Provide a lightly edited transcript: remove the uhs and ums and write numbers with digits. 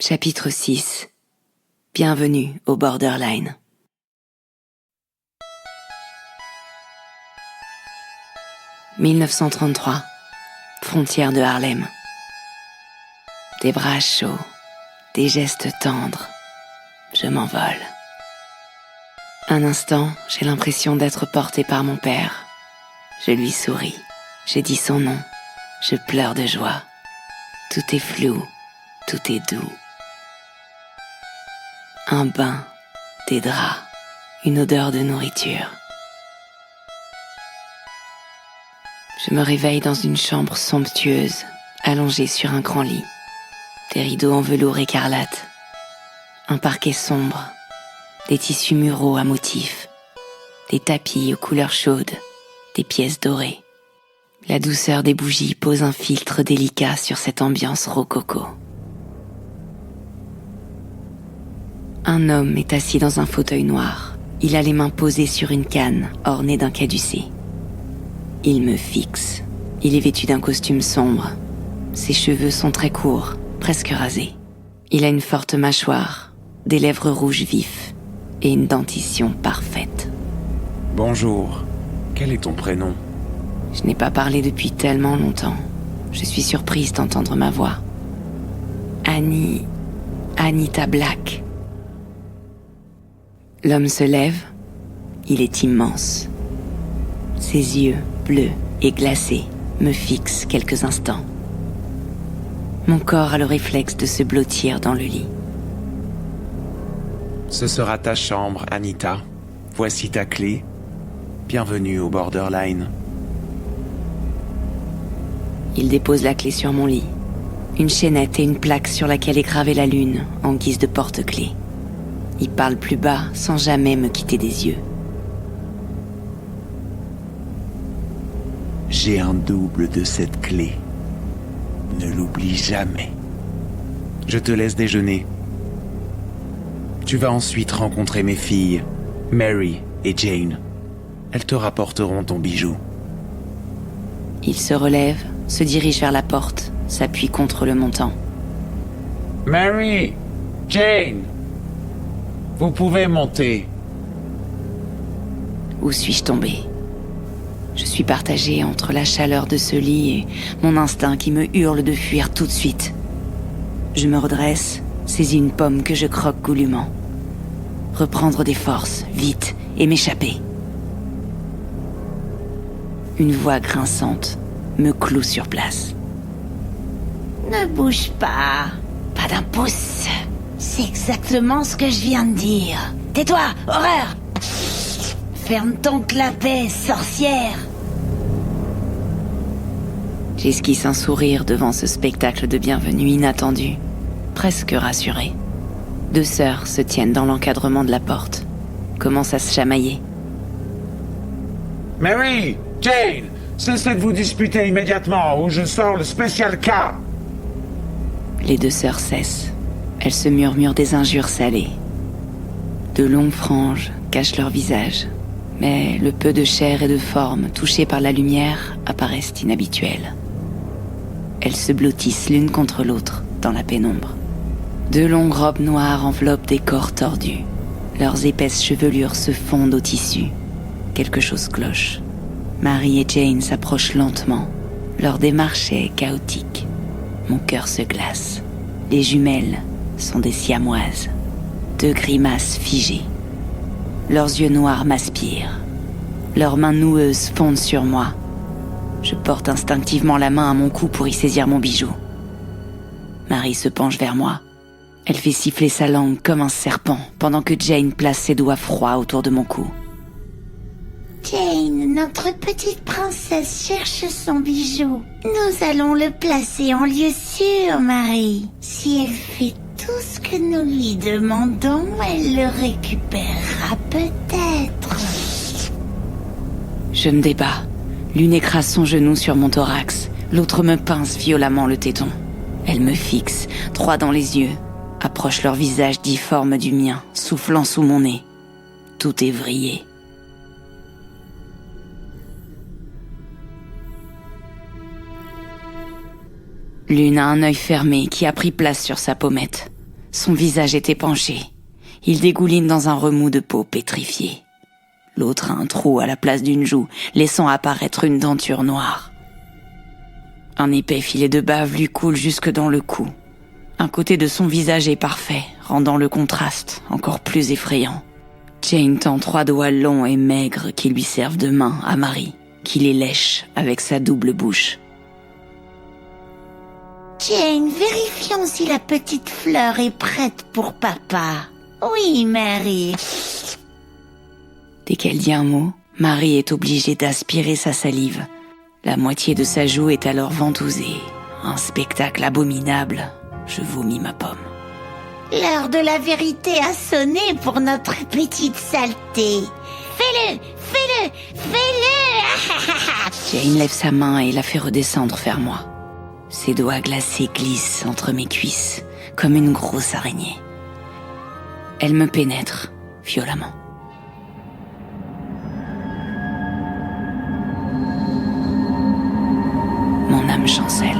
Chapitre 6. Bienvenue au Borderline. « 1933, frontière de Harlem. Des bras chauds, des gestes tendres, je m'envole. Un instant, j'ai l'impression d'être portée par mon père. Je lui souris, je dis son nom, je pleure de joie. Tout est flou, tout est doux. Un bain, des draps, une odeur de nourriture. Je me réveille dans une chambre somptueuse, allongée sur un grand lit. Des rideaux en velours écarlate, un parquet sombre, des tissus muraux à motifs, des tapis aux couleurs chaudes, des pièces dorées. La douceur des bougies pose un filtre délicat sur cette ambiance rococo. Un homme est assis dans un fauteuil noir. Il a les mains posées sur une canne ornée d'un caducée. Il me fixe. Il est vêtu d'un costume sombre. Ses cheveux sont très courts, presque rasés. Il a une forte mâchoire, des lèvres rouges vifs et une dentition parfaite. Bonjour. Quel est ton prénom ? Je n'ai pas parlé depuis tellement longtemps. Je suis surprise d'entendre ma voix. Anita Black. L'homme se lève. Il est immense. Ses yeux, bleus et glacés, me fixent quelques instants. Mon corps a le réflexe de se blottir dans le lit. Ce sera ta chambre, Anita. Voici ta clé. Bienvenue au Borderline. Il dépose la clé sur mon lit. Une chaînette et une plaque sur laquelle est gravée la lune en guise de porte-clés. Il parle plus bas sans jamais me quitter des yeux. J'ai un double de cette clé. Ne l'oublie jamais. Je te laisse déjeuner. Tu vas ensuite rencontrer mes filles, Mary et Jane. Elles te rapporteront ton bijou. Il se relève, se dirige vers la porte, s'appuie contre le montant. Mary, Jane, vous pouvez monter. Où suis-je tombée ? Je suis partagée entre la chaleur de ce lit et mon instinct qui me hurle de fuir tout de suite. Je me redresse, saisis une pomme que je croque goulûment. Reprendre des forces, vite, et m'échapper. Une voix grinçante me cloue sur place. Ne bouge pas, pas d'un pouce. C'est exactement ce que je viens de dire. Tais-toi, horreur! Ferme ton clapet, sorcière! J'esquisse un sourire devant ce spectacle de bienvenue inattendu, presque rassuré. Deux sœurs se tiennent dans l'encadrement de la porte, commencent à se chamailler. Mary, Jane, cessez de vous disputer immédiatement ou je sors le spécial cas. Les deux sœurs cessent. Elles se murmurent des injures salées. De longues franges cachent leur visage, mais le peu de chair et de forme touchés par la lumière apparaissent inhabituels. Elles se blottissent l'une contre l'autre dans la pénombre. De longues robes noires enveloppent des corps tordus. Leurs épaisses chevelures se fondent au tissu. Quelque chose cloche. Mary et Jane s'approchent lentement. Leur démarche est chaotique. Mon cœur se glace. Les jumelles sont des siamoises. Deux grimaces figées. Leurs yeux noirs m'aspirent. Leurs mains noueuses fondent sur moi. Je porte instinctivement la main à mon cou pour y saisir mon bijou. Mary se penche vers moi. Elle fait siffler sa langue comme un serpent pendant que Jane place ses doigts froids autour de mon cou. Jane, notre petite princesse cherche son bijou. Nous allons le placer en lieu sûr, Marie. Si elle fait tout ce que nous lui demandons, elle le récupérera peut-être. Je me débat. L'une écrase son genou sur mon thorax, l'autre me pince violemment le téton. Elle me fixe, droit dans les yeux, approche leur visage difforme du mien, soufflant sous mon nez. Tout est vrillé. L'une a un œil fermé qui a pris place sur sa pommette. Son visage était penché. Il dégouline dans un remous de peau pétrifiée. L'autre a un trou à la place d'une joue, laissant apparaître une denture noire. Un épais filet de bave lui coule jusque dans le cou. Un côté de son visage est parfait, rendant le contraste encore plus effrayant. Jane tend 3 doigts longs et maigres qui lui servent de main à Marie, qui les lèche avec sa double bouche. Jane, vérifions si la petite fleur est prête pour papa. Oui, Mary. Dès qu'elle dit un mot, Marie est obligée d'aspirer sa salive. La moitié de sa joue est alors ventousée. Un spectacle abominable. Je vomis ma pomme. L'heure de la vérité a sonné pour notre petite saleté. Fais-le, fais-le, fais-le. Jane lève sa main et la fait redescendre vers moi. Ses doigts glacés glissent entre mes cuisses, comme une grosse araignée. Elle me pénètre violemment. Mon âme chancelle.